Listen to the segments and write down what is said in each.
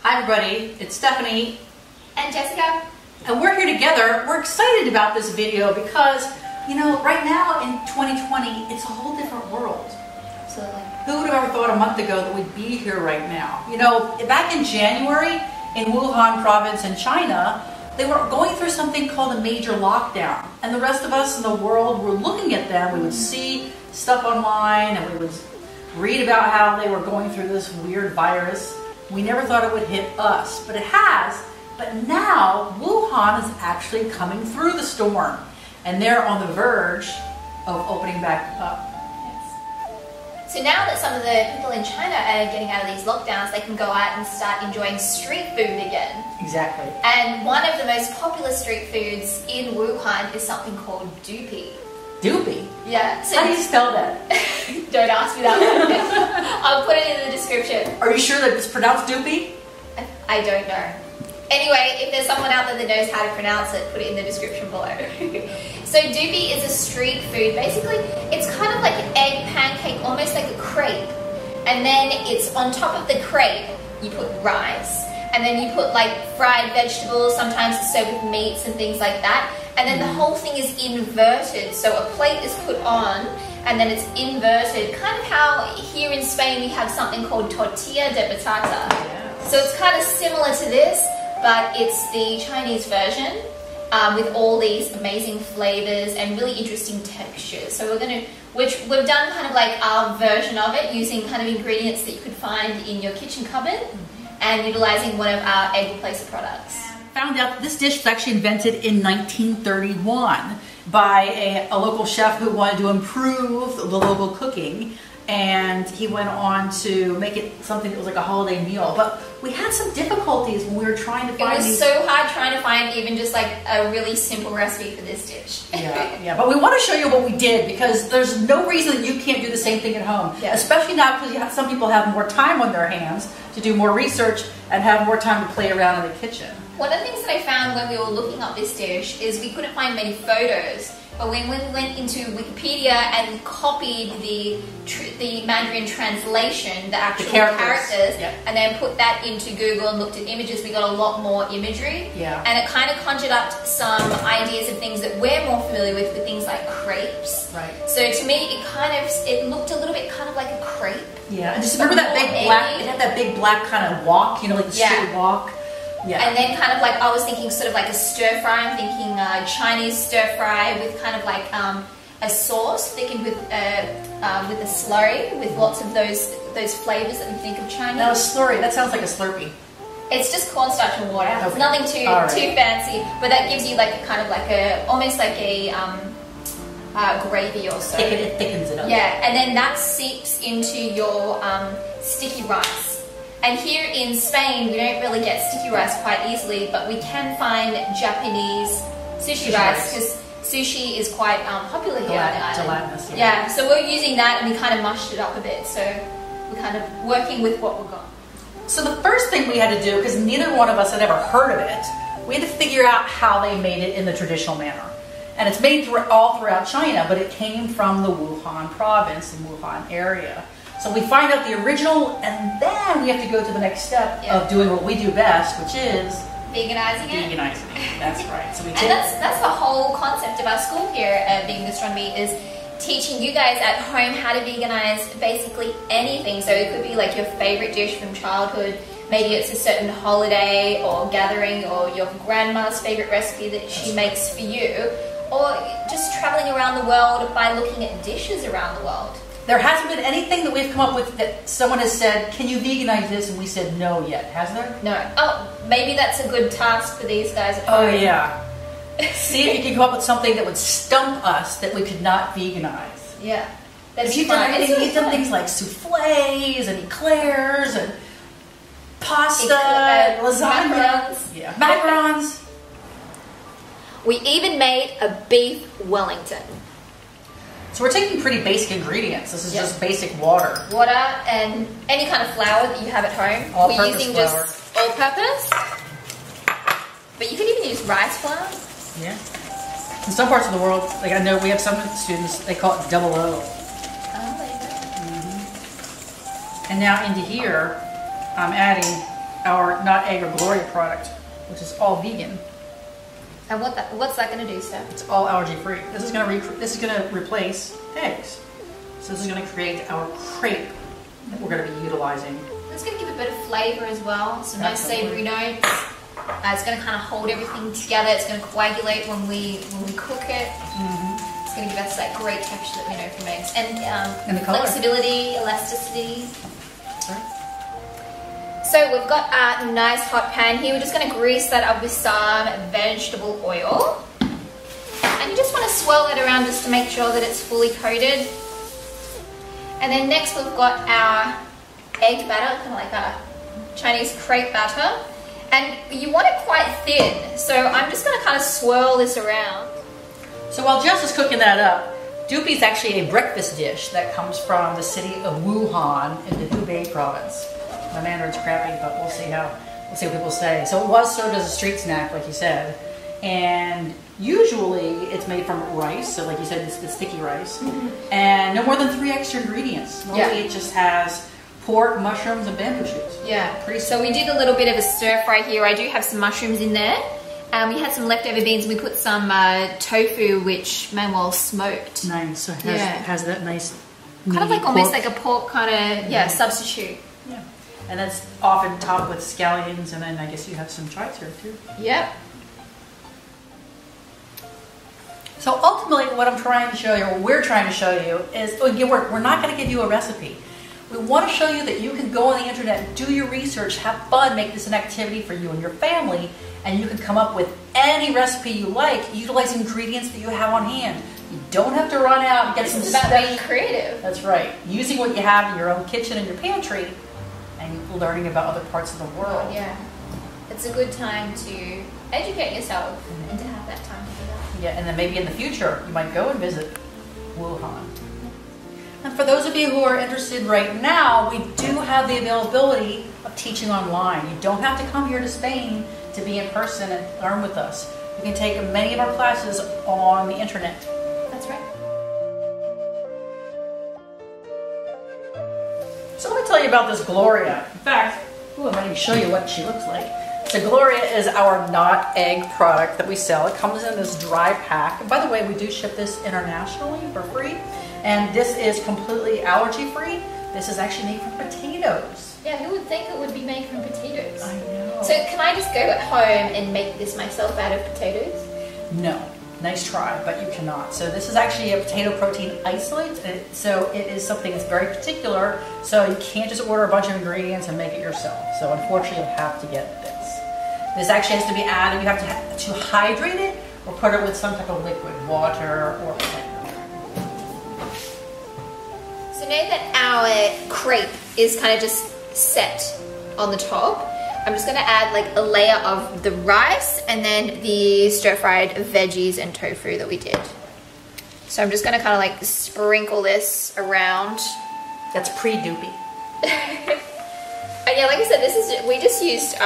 Hi everybody, it's Stephanie and Jessica, and we're here together. We're excited about this video because, you know, right now in 2020, it's a whole different world. Absolutely. Who would have ever thought a month ago that we'd be here right now? You know, back in January in Wuhan province in China, they were going through something called a major lockdown, and the rest of us in the world were looking at them. We would see stuff online and we would read about how they were going through this weird virus. We never thought it would hit us, but it has. But now Wuhan is actually coming through the storm, and they're on the verge of opening back up. Yes. So now that some of the people in China are getting out of these lockdowns, they can go out and start enjoying street food again. Exactly. And one of the most popular street foods in Wuhan is something called Doupi. Doupi? Yeah. So how do you spell that? Don't ask me that one. I'll put it in the description. Are you sure that it's pronounced Doupi? I don't know. Anyway, if there's someone out there that knows how to pronounce it, put it in the description below. So Doupi is a street food. Basically, it's kind of like an egg pancake, almost like a crepe. And then it's on top of the crepe, you put rice. And then you put like fried vegetables, sometimes it's served with meats and things like that. And then the whole thing is inverted. So a plate is put on and then it's inverted. Kind of how here in Spain we have something called tortilla de patata. Yes. So it's kind of similar to this, but it's the Chinese version with all these amazing flavors and really interesting textures. So we've done kind of like our version of it using kind of ingredients that you could find in your kitchen cupboard and utilizing one of our egg replacer products. Found out this dish was actually invented in 1931 by a local chef who wanted to improve the local cooking, and he went on to make it something that was like a holiday meal. But we had some difficulties when we were trying to find It was so hard trying to find even just like a really simple recipe for this dish. Yeah, but we want to show you what we did because there's no reason that you can't do the same thing at home. Yeah. Especially now because some people have more time on their hands to do more research and have more time to play around in the kitchen. One of the things that I found when we were looking up this dish is we couldn't find many photos, but when we went into Wikipedia and copied the Mandarin translation, the actual characters, yeah, and then put that into Google and looked at images, we got a lot more imagery. Yeah. And it kind of conjured up some ideas of things that we're more familiar with things like crepes. Right. So to me, it looked a little bit kind of like a crepe. Yeah, and just remember that big black, it had that big black kind of wok, you know, like the straight wok. Yeah. And then kind of like, I was thinking sort of like a stir fry. I'm thinking Chinese stir fry with kind of like a sauce thickened with a slurry with lots of those flavors that we think of Chinese. Now a slurry, that sounds like a Slurpee. It's just cornstarch and water. Okay. It's nothing too fancy, but that gives you like a kind of like almost like a gravy or so. It thickens it up. Yeah, and then that seeps into your sticky rice. And here in Spain, we don't really get sticky rice quite easily, but we can find Japanese sushi rice because sushi is quite popular here on the island. Gelatinous. Yeah, so we're using that and we kind of mushed it up a bit. So we're kind of working with what we've got. So the first thing we had to do, because neither one of us had ever heard of it, we had to figure out how they made it in the traditional manner. And it's made all throughout China, but it came from the Wuhan province, the Wuhan area. So we find out the original, and then we have to go to the next step of doing what we do best, which is veganizing it. Veganizing it. That's right. So and that's the whole concept of our school here at Vegan Gastronomy, is teaching you guys at home how to veganize basically anything. So it could be like your favorite dish from childhood. Maybe it's a certain holiday or gathering, or your grandma's favorite recipe that she makes for you, or just traveling around the world by looking at dishes around the world. There hasn't been anything that we've come up with that someone has said, can you veganize this? And we said no yet. Has there? No. Oh, maybe that's a good task for these guys at home. Oh, yeah. See if you can come up with something that would stump us that we could not veganize. Yeah. That's you've done things like souffles and eclairs and pasta, lasagna. Macarons. Yeah. Macarons. We even made a beef Wellington. So we're taking pretty basic ingredients. This is just basic water. Water and any kind of flour that you have at home. We're using flour. just all-purpose. But you can even use rice flour. Yeah. In some parts of the world, like I know we have some students, they call it double O. Oh, there you go. And now into here, I'm adding our not egg or Gloria product, which is all vegan. And what's that going to do, Steph? It's all allergy free. This is going to replace eggs. So this is going to create our crepe that we're going to be utilizing. It's going to give a bit of flavor as well. Some nice savory notes. It's going to kind of hold everything together. It's going to coagulate when we cook it. It's going to give us that great texture that we know from eggs. And the flexibility, elasticity. Right. So we've got a nice hot pan here. We're just going to grease that up with some vegetable oil. And you just want to swirl it around just to make sure that it's fully coated. And then next we've got our egg batter, kind of like a Chinese crepe batter. And you want it quite thin. So I'm just going to kind of swirl this around. So while Jess is cooking that up, Doupi is actually a breakfast dish that comes from the city of Wuhan in the Hubei province. My Mandarin's crappy, but we'll see what people say. So it was served as a street snack, like you said, and usually it's made from rice. So like you said, it's the sticky rice, and no more than 3 extra ingredients. Normally it just has pork, mushrooms, and bamboo shoots. Yeah. So we did a little bit of a stir fry here. I do have some mushrooms in there. We had some leftover beans. We put some tofu, which Manuel smoked. Nice. So it has that nice kind of like almost like a pork kind of substitute. Yeah. And that's often topped with scallions, and then I guess you have some chives here too. Yep. So ultimately what I'm trying to show you, or what we're trying to show you, is we're not going to give you a recipe. We want to show you that you can go on the internet, do your research, have fun, make this an activity for you and your family, and you can come up with any recipe you like, utilizing ingredients that you have on hand. You don't have to run out and get some stuff. It's about being creative. That's right. Using what you have in your own kitchen and your pantry, and learning about other parts of the world. Yeah. It's a good time to educate yourself and to have that time to do that. Yeah, and then maybe in the future, you might go and visit Wuhan. And for those of you who are interested right now, we do have the availability of teaching online. You don't have to come here to Spain to be in person and learn with us. You can take many of our classes on the internet. That's right. So let me tell you about this Gloria. In fact, I might even show you what she looks like. So Gloria is our not egg product that we sell. It comes in this dry pack. And by the way, we do ship this internationally for free. And this is completely allergy free. This is actually made from potatoes. Yeah, who would think it would be made from potatoes? I know. So can I just go at home and make this myself out of potatoes? No. Nice try, but you cannot. So this is actually a potato protein isolate. So it is something that's very particular. So you can't just order a bunch of ingredients and make it yourself. So unfortunately, you have to get this. This actually has to be added. You have to hydrate it or put it with some type of liquid, water or whatever. So now that our crepe is kind of just set on the top, I'm just going to add like a layer of the rice and then the stir-fried veggies and tofu that we did. So I'm just going to kind of like sprinkle this around. That's pre-Doupi. And yeah, like I said, we just used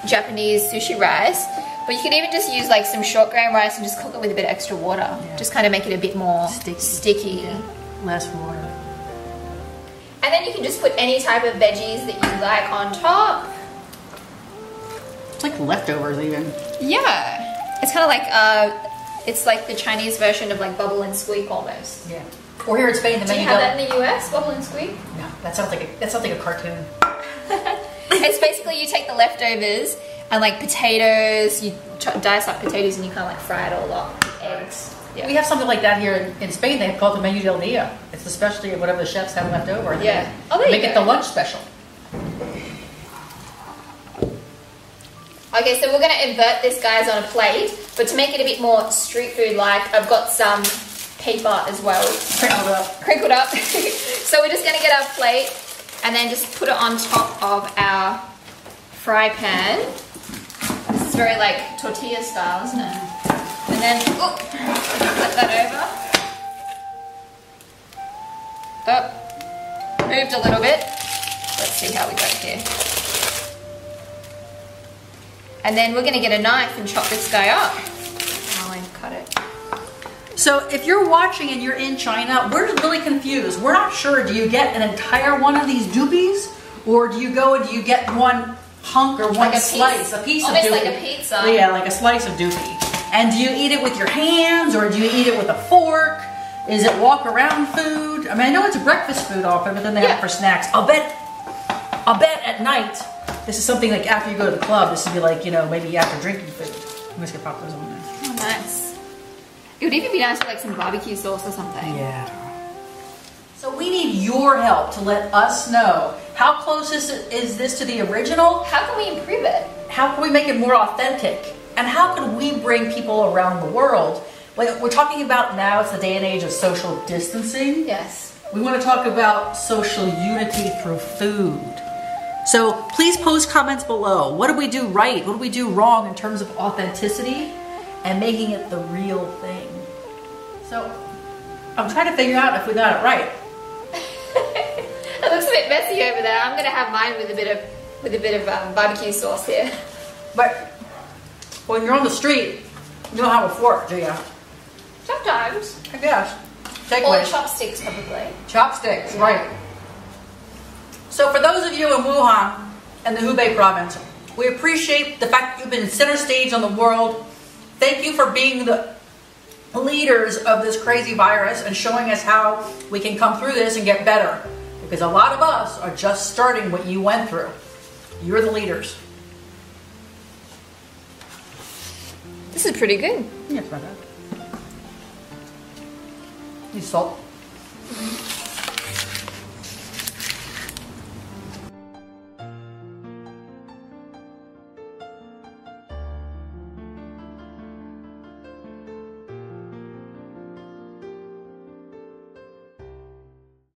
Japanese sushi rice, but you can even just use like some short grain rice and just cook it with a bit of extra water. Yeah. Just kind of make it a bit more sticky. Yeah. Less water. And then you can just put any type of veggies that you like on top. It's like leftovers even. Yeah. It's kind of like, it's like the Chinese version of like bubble and squeak almost. Yeah. Or here in Spain, the menu. Do you have that in the US, bubble and squeak? No, that sounds like a cartoon. It's basically you take the leftovers and like potatoes, you dice up potatoes and you kind of like fry it all up with eggs. Yeah. We have something like that here in Spain. They call it the menu del dia. It's the specialty of whatever the chefs have left over. Yeah. Make it the lunch special. Okay, so we're going to invert this, guys, on a plate. But to make it a bit more street food-like, I've got some paper as well. Crinkled up. So we're just going to get our plate and then just put it on top of our fry pan. This is very like tortilla style, isn't it? And then, flip that over. Moved a little bit. Let's see how we go here. And then we're going to get a knife and chop this guy up. I'll cut it. So if you're watching and you're in China, we're really confused. We're not sure, do you get an entire one of these Doupis? Or do you go and do you get one hunk or one Like a slice, a piece of almost Doupi? like a pizza. Yeah, like a slice of Doupi. And do you eat it with your hands or do you eat it with a fork? Is it walk around food? I mean, I know it's a breakfast food often, but then they have it for snacks. I'll bet at night, this is something like after you go to the club, this would be like, you know, maybe after drinking food. I'm just gonna pop those on there. Oh, nice. It would even be nice with like some barbecue sauce or something. Yeah. So we need your help to let us know how close is this to the original? How can we improve it? How can we make it more authentic? And how can we bring people around the world? Like we're talking about now, it's the day and age of social distancing. Yes. We want to talk about social unity through food. So please post comments below. What do we do right? What do we do wrong in terms of authenticity and making it the real thing? So I'm trying to figure out if we got it right. It looks a bit messy over there. I'm gonna have mine with a bit of barbecue sauce here. But when you're on the street, you don't have a fork, do you? Sometimes. I guess. Take Or away. chopsticks, probably. Chopsticks, right. So for those of you in Wuhan and the Hubei province, we appreciate the fact that you've been center stage on the world. Thank you for being the leaders of this crazy virus and showing us how we can come through this and get better. Because a lot of us are just starting what you went through. You're the leaders. This is pretty good. Yeah, it's not bad. Need salt?